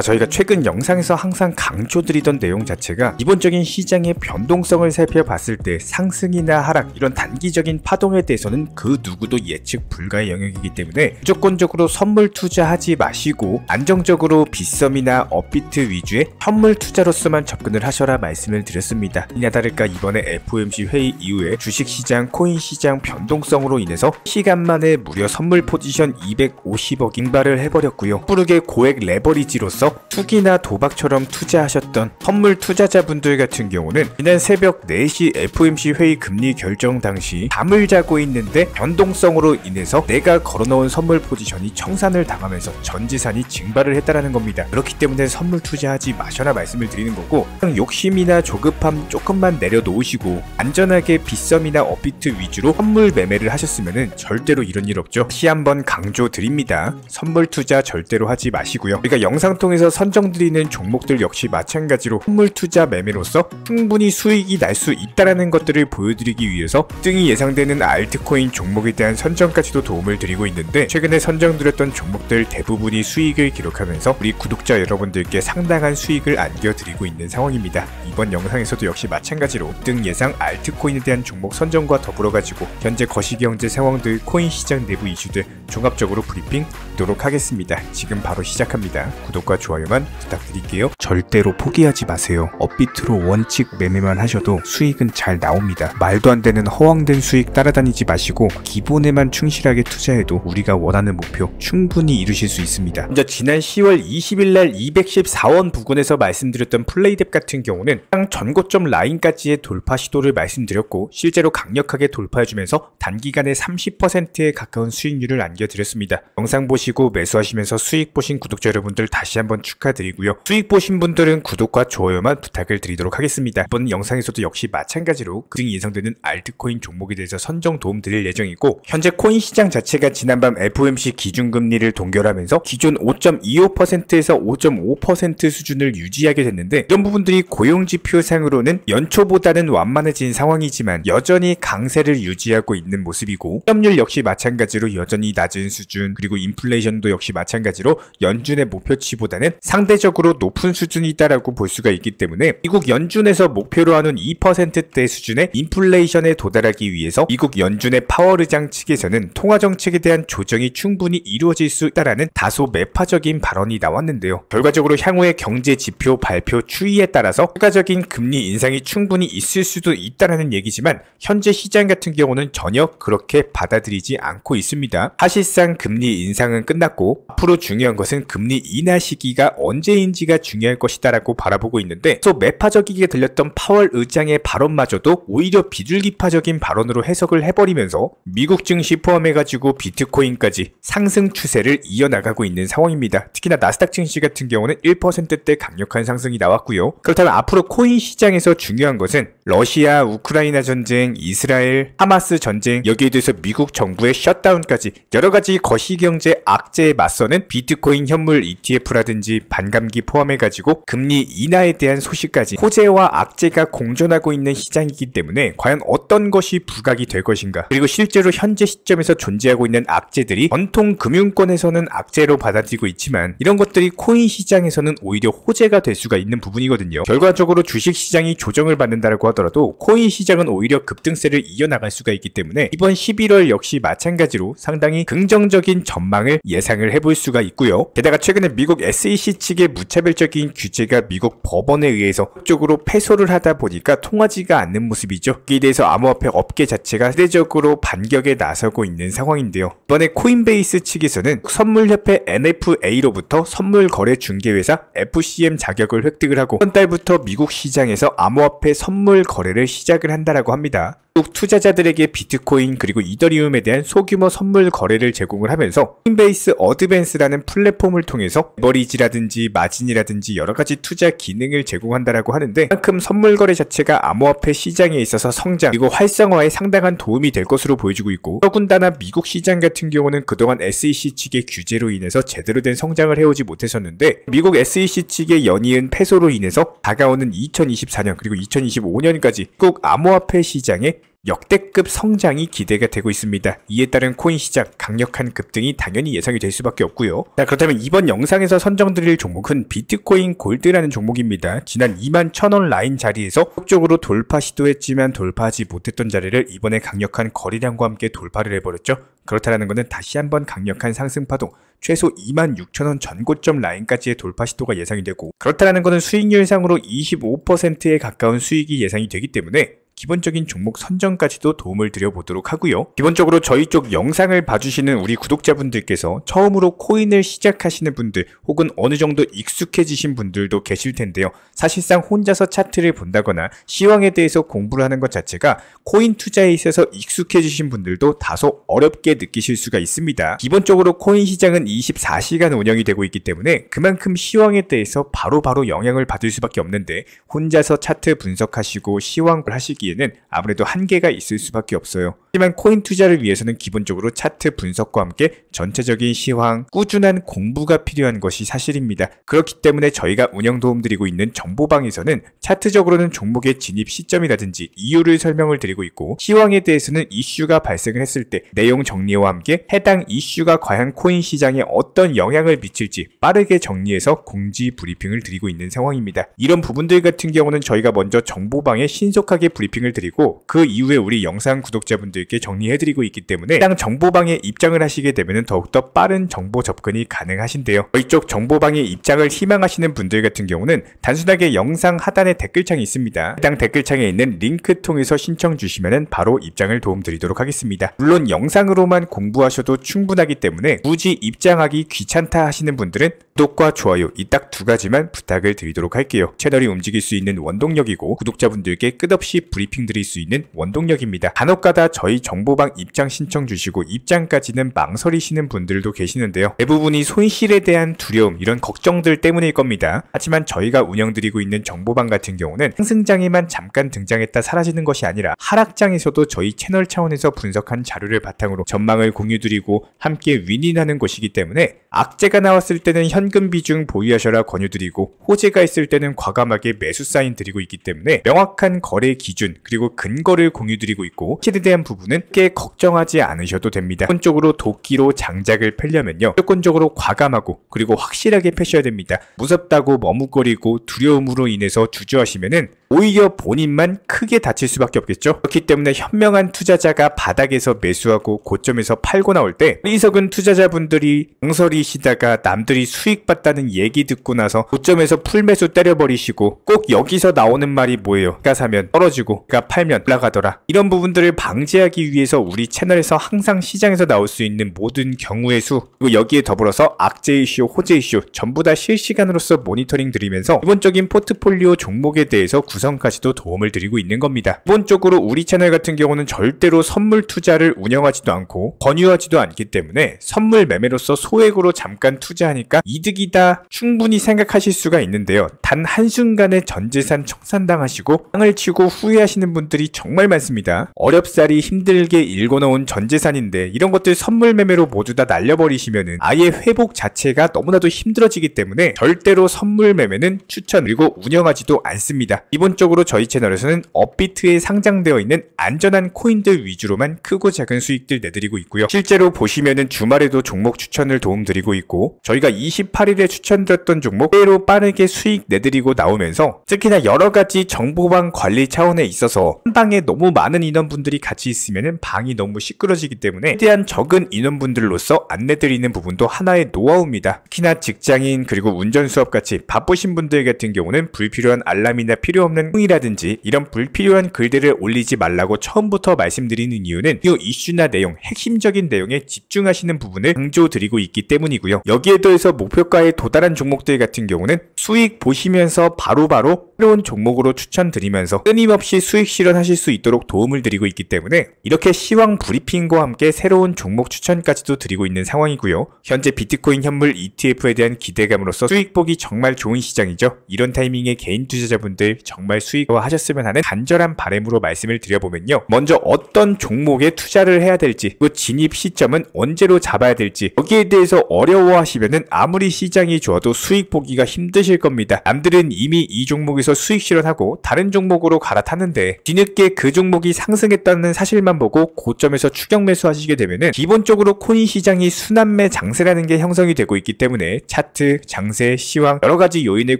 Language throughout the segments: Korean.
저희가 최근 영상에서 항상 강조드리던 내용 자체가 기본적인 시장의 변동성을 살펴봤을 때 상승이나 하락 이런 단기적인 파동에 대해서는 그 누구도 예측 불가의 영역이기 때문에 무조건적으로 선물 투자하지 마시고 안정적으로 빗썸이나 업비트 위주의 현물 투자로서만 접근을 하셔라 말씀을 드렸습니다. 이나 다를까 이번에 FOMC 회의 이후에 주식시장, 코인시장 변동성으로 인해서 시간 만에 무려 선물 포지션 250억 잉발을 해버렸고요. 뿌르게 고액 레버리지로서 투기나 도박처럼 투자하셨던 선물 투자자분들 같은 경우는 지난 새벽 4시 FOMC 회의 금리 결정 당시 잠을 자고 있는데 변동성으로 인해서 내가 걸어놓은 선물 포지션이 청산을 당하면서 전 재산이 증발을 했다라는 겁니다. 그렇기 때문에 선물 투자하지 마셔라 말씀을 드리는 거고, 욕심이나 조급함 조금만 내려놓으시고 안전하게 빗썸이나 업비트 위주로 선물 매매를 하셨으면 절대로 이런 일 없죠. 다시 한번 강조드립니다. 선물 투자 절대로 하지 마시고요. 우리가 영상 통해서 선정드리는 종목들 역시 마찬가지로 선물 투자 매매로서 충분히 수익이 날 수 있다는 것들을 보여드리기 위해서 등이 예상되는 알트코인 종목에 대한 선정까지도 도움을 드리고 있는데, 최근에 선정드렸던 종목들 대부분이 수익을 기록하면서 우리 구독자 여러분들께 상당한 수익을 안겨드리고 있는 상황입니다. 이번 영상에서도 역시 마찬가지로 등 예상 알트코인에 대한 종목 선정과 더불어 가지고 현재 거시경제 상황들, 코인 시장 내부 이슈들 종합적으로 브리핑 하도록 하겠습니다. 지금 바로 시작합니다. 구독과 좋아요만 부탁드릴게요. 절대로 포기하지 마세요. 업비트로 원칙 매매만 하셔도 수익은 잘 나옵니다. 말도 안 되는 허황된 수익 따라다니지 마시고 기본에만 충실하게 투자해도 우리가 원하는 목표 충분히 이루실 수 있습니다. 먼저 지난 10월 20일날 214원 부근에서 말씀드렸던 플레이뎁 같은 경우는 전고점 라인까지의 돌파 시도를 말씀드렸고 실제로 강력하게 돌파해주면서 단기간에 30%에 가까운 수익률을 안겨드렸습니다. 영상 보시고 매수하시면서 수익 보신 구독자 여러분들 다시 한번 축하드리고요. 수익 보신 분들은 구독과 좋아요만 부탁을 드리도록 하겠습니다. 이번 영상에서도 역시 마찬가지로 그중 예상되는 알트코인 종목에 대해서 선정 도움 드릴 예정이고, 현재 코인 시장 자체가 지난밤 FOMC 기준금리를 동결하면서 기존 5.25%에서 5.5% 수준을 유지하게 됐는데, 이런 부분들이 고용지표상으로는 연초보다는 완만해진 상황이지만 여전히 강세를 유지하고 있는 모습이고, 실업률 역시 마찬가지로 여전히 낮은 수준, 그리고 인플레이션도 역시 마찬가지로 연준의 목표치보다는 상대적으로 높은 수준이다라고 볼 수가 있기 때문에 미국 연준에서 목표로 하는 2%대 수준의 인플레이션에 도달하기 위해서 미국 연준의 파월 의장 측에서는 통화정책에 대한 조정이 충분히 이루어질 수 있다라는 다소 매파적인 발언이 나왔는데요. 결과적으로 향후의 경제지표 발표 추이에 따라서 추가적인 금리 인상이 충분히 있을 수도 있다라는 얘기지만 현재 시장 같은 경우는 전혀 그렇게 받아들이지 않고 있습니다. 사실상 금리 인상은 끝났고 앞으로 중요한 것은 금리 인하 시기가 언제인지가 중요할 것이다라고 바라보고 있는데, 또 매파적이게 들렸던 파월 의장의 발언마저도 오히려 비둘기파적인 발언으로 해석을 해버리면서 미국 증시 포함해가지고 비트코인까지 상승 추세를 이어나가고 있는 상황입니다. 특히나 나스닥 증시 같은 경우는 1%대 강력한 상승이 나왔고요. 그렇다면 앞으로 코인 시장에서 중요한 것은 러시아, 우크라이나 전쟁, 이스라엘, 하마스 전쟁, 여기에 대해서 미국 정부의 셧다운까지 여러가지 거시경제 악재에 맞서는 비트코인 현물 ETF라든지 반감기 포함해가지고 금리 인하에 대한 소식까지 호재와 악재가 공존하고 있는 시장이기 때문에 과연 어떤 것이 부각이 될 것인가, 그리고 실제로 현재 시점에서 존재하고 있는 악재들이 전통 금융권에서는 악재로 받아들이고 있지만 이런 것들이 코인 시장에서는 오히려 호재가 될 수가 있는 부분이거든요. 결과적으로 주식시장이 조정을 받는다고 하더라도 코인 시장은 오히려 급등세를 이어나갈 수가 있기 때문에 이번 11월 역시 마찬가지로 상당히 긍정적인 전망을 예상을 해볼 수가 있고요. 게다가 최근에 미국 SEC 측의 무차별적인 규제가 미국 법원에 의해서 쪽으로 패소를 하다 보니까 통하지가 않는 모습이죠. 이에 대해서 암호화폐 업계 자체가 대대적으로 반격에 나서고 있는 상황인데요. 이번에 코인베이스 측에서는 선물협회 NFA로부터 선물거래중개회사 FCM 자격을 획득을 하고 이번 달부터 미국 시장에서 암호화폐 선물 거래를 시작을 한다라고 합니다. 미국 투자자들에게 비트코인 그리고 이더리움에 대한 소규모 선물 거래를 제공을 하면서 코인베이스 어드밴스라는 플랫폼을 통해서 레버리지라든지 마진이라든지 여러가지 투자 기능을 제공한다라고 하는데, 그만큼 선물 거래 자체가 암호화폐 시장에 있어서 성장 그리고 활성화에 상당한 도움이 될 것으로 보여지고 있고, 더군다나 미국 시장 같은 경우는 그동안 SEC 측의 규제로 인해서 제대로 된 성장을 해오지 못했었는데, 미국 SEC 측의 연이은 패소로 인해서 다가오는 2024년 그리고 2025년까지 미국 암호화폐 시장에 역대급 성장이 기대가 되고 있습니다. 이에 따른 코인 시장 강력한 급등이 당연히 예상이 될 수밖에 없고요. 자, 그렇다면 이번 영상에서 선정드릴 종목은 비트코인 골드라는 종목입니다. 지난 21,000원 라인 자리에서 속적으로 돌파 시도했지만 돌파하지 못했던 자리를 이번에 강력한 거래량과 함께 돌파를 해버렸죠. 그렇다는 것은 다시 한번 강력한 상승 파동, 최소 26,000원 전고점 라인까지의 돌파 시도가 예상이 되고, 그렇다는 것은 수익률상으로 25%에 가까운 수익이 예상이 되기 때문에 기본적인 종목 선정까지도 도움을 드려보도록 하고요. 기본적으로 저희 쪽 영상을 봐주시는 우리 구독자분들께서 처음으로 코인을 시작하시는 분들 혹은 어느 정도 익숙해지신 분들도 계실 텐데요. 사실상 혼자서 차트를 본다거나 시황에 대해서 공부를 하는 것 자체가 코인 투자에 있어서 익숙해지신 분들도 다소 어렵게 느끼실 수가 있습니다. 기본적으로 코인 시장은 24시간 운영이 되고 있기 때문에 그만큼 시황에 대해서 바로바로 영향을 받을 수밖에 없는데, 혼자서 차트 분석하시고 시황을 하시기 에는 아무래도 한계가 있을 수밖에 없어요. 하지만 코인 투자를 위해서는 기본적으로 차트 분석과 함께 전체적인 시황, 꾸준한 공부가 필요한 것이 사실입니다. 그렇기 때문에 저희가 운영 도움드리고 있는 정보방에서는 차트적으로는 종목의 진입 시점이라든지 이유를 설명을 드리고 있고, 시황에 대해서는 이슈가 발생을 했을 때 내용 정리와 함께 해당 이슈가 과연 코인 시장에 어떤 영향을 미칠지 빠르게 정리해서 공지 브리핑을 드리고 있는 상황입니다. 이런 부분들 같은 경우는 저희가 먼저 정보방에 신속하게 브리핑을 드리고 그 이후에 우리 영상 구독자분들께 정리해드리고 있기 때문에 해당 정보방에 입장을 하시게 되면 더욱더 빠른 정보 접근이 가능하신데요. 저희 쪽 정보방에 입장을 희망하시는 분들 같은 경우는 단순하게 영상 하단에 댓글창이 있습니다. 해당 댓글창에 있는 링크 통해서 신청 주시면 바로 입장을 도움드리도록 하겠습니다. 물론 영상으로만 공부하셔도 충분하기 때문에 굳이 입장하기 귀찮다 하시는 분들은 구독과 좋아요 이 딱 두 가지만 부탁을 드리도록 할게요. 채널이 움직일 수 있는 원동력이고 구독자분들께 끝없이 브리핑 드릴 수 있는 원동력입니다. 간혹가다 저희 정보방 입장 신청 주시고 입장까지는 망설이시는 분들도 계시는데요. 대부분이 손실에 대한 두려움, 이런 걱정들 때문일 겁니다. 하지만 저희가 운영드리고 있는 정보방 같은 경우는 상승장에만 잠깐 등장했다 사라지는 것이 아니라 하락장에서도 저희 채널 차원에서 분석한 자료를 바탕으로 전망을 공유드리고 함께 윈윈하는 곳이기 때문에 악재가 나왔을 때는 현금 비중 보유하셔라 권유드리고, 호재가 있을 때는 과감하게 매수 사인 드리고 있기 때문에 명확한 거래 기준 그리고 근거를 공유드리고 있고, 실에 대한 부분은 꽤 걱정하지 않으셔도 됩니다. 기본적으로 도끼로 장작을 펴려면요, 무조건적으로 과감하고 그리고 확실하게 펴셔야 됩니다. 무섭다고 머뭇거리고 두려움으로 인해서 주저하시면은 오히려 본인만 크게 다칠 수밖에 없겠죠. 그렇기 때문에 현명한 투자자가 바닥에서 매수하고 고점에서 팔고 나올 때 어리석은 투자자분들이 망설이시다가 남들이 수익 봤다는 얘기 듣고 나서 고점에서 풀매수 때려버리시고, 꼭 여기서 나오는 말이 뭐예요? 내가 사면 떨어지고 내가 팔면 올라가더라. 이런 부분들을 방지하기 위해서 우리 채널에서 항상 시장에서 나올 수 있는 모든 경우의 수, 그리고 여기에 더불어서 악재 이슈, 호재 이슈 전부 다 실시간으로서 모니터링 드리면서 기본적인 포트폴리오 종목에 대해서 구성까지도 도움을 드리고 있는 겁니다. 기본적으로 우리 채널 같은 경우는 절대로 선물 투자를 운영하지도 않고 권유하지도 않기 때문에 선물 매매로서 소액으로 잠깐 투자하니까 이득이다 충분히 생각하실 수가 있는데요. 단 한순간에 전재산 청산당하시고 땅을 치고 후회하시는 분들이 정말 많습니다. 어렵사리 힘들게 일궈놓은 전재산인데 이런 것들 선물 매매로 모두 다 날려버리시면은 아예 회복 자체가 너무나도 힘들어지기 때문에 절대로 선물 매매는 추천 그리고 운영하지도 않습니다. 기본적으로 저희 채널에서는 업비트에 상장되어 있는 안전한 코인들 위주로만 크고 작은 수익들 내드리고 있고요. 실제로 보시면은 주말에도 종목 추천을 도움드리고 있고, 저희가 28일에 추천드렸던 종목 그대로 빠르게 수익 내드리고 나오면서, 특히나 여러가지 정보방 관리 차원에 있어서 한 방에 너무 많은 인원분들이 같이 있으면은 방이 너무 시끄러지기 때문에 최대한 적은 인원분들로서 안내드리는 부분도 하나의 노하우입니다. 특히나 직장인 그리고 운전 수업같이 바쁘신 분들 같은 경우는 불필요한 알람이나 필요 없는 홍이라든지 이런 불필요한 글들을 올리지 말라고 처음부터 말씀드리는 이유는 이 이슈나 내용, 핵심적인 내용에 집중하시는 부분을 강조드리고 있기 때문이고요. 여기에 더해서 목표가에 도달한 종목들 같은 경우는 수익 보시면서 바로바로 새로운 종목으로 추천드리면서 끊임없이 수익 실현하실 수 있도록 도움을 드리고 있기 때문에 이렇게 시황 브리핑과 함께 새로운 종목 추천까지도 드리고 있는 상황이고요. 현재 비트코인 현물 ETF에 대한 기대감으로서 수익 보기 정말 좋은 시장이죠. 이런 타이밍에 개인 투자자분들 정말 수익화하셨으면 하는 간절한 바람으로 말씀을 드려보면요, 먼저 어떤 종목에 투자를 해야 될지, 그 진입 시점은 언제로 잡아야 될지, 여기에 대해서 어려워하시면은 아무리 시장이 좋아도 수익 보기가 힘드실 겁니다. 남들은 이미 이 종목에서 종목에서 수익 실현하고 다른 종목으로 갈아탔는데 뒤늦게 그 종목이 상승했다는 사실만 보고 고점에서 추격 매수하시게 되면은 기본적으로 코인 시장이 순환매 장세라는 게 형성이 되고 있기 때문에 차트, 장세, 시황 여러 가지 요인을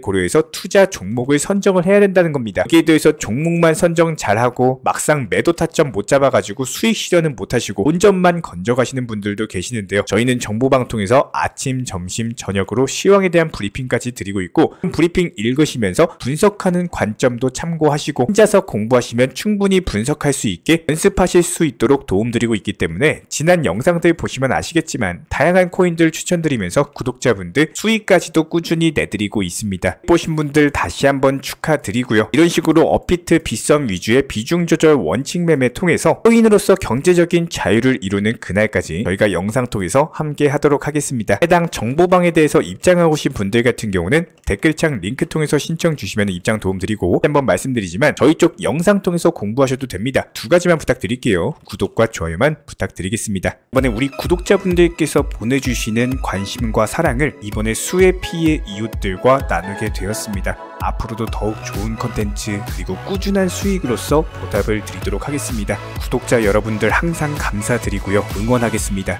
고려해서 투자 종목을 선정을 해야 된다는 겁니다. 여기에 대해서 종목만 선정 잘하고 막상 매도 타점 못 잡아가지고 수익 실현은 못하시고 본점만 건져가시는 분들도 계시는데요. 저희는 정보방통에서 아침, 점심, 저녁으로 시황에 대한 브리핑까지 드리고 있고 브리핑 읽으시면서 분석하는 관점도 참고하시고 혼자서 공부하시면 충분히 분석할 수 있게 연습하실 수 있도록 도움드리고 있기 때문에 지난 영상들 보시면 아시겠지만 다양한 코인들 추천드리면서 구독자분들 수익까지도 꾸준히 내드리고 있습니다. 보신 분들 다시 한번 축하드리고요. 이런 식으로 업비트 빗썸 위주의 비중 조절 원칙 매매 통해서 코인으로서 경제적인 자유를 이루는 그날까지 저희가 영상 통해서 함께 하도록 하겠습니다. 해당 정보방에 대해서 입장하고 싶은 분들 같은 경우는 댓글창 링크 통해서 신청 주시면 입장 도움드리고 한번 말씀드리지만 저희 쪽 영상 통해서 공부하셔도 됩니다. 두 가지만 부탁드릴게요. 구독과 좋아요만 부탁드리겠습니다. 이번에 우리 구독자분들께서 보내주시는 관심과 사랑을 이번에 수혜 피해 이웃들과 나누게 되었습니다. 앞으로도 더욱 좋은 컨텐츠 그리고 꾸준한 수익으로서 보답을 드리도록 하겠습니다. 구독자 여러분들 항상 감사드리고요. 응원하겠습니다.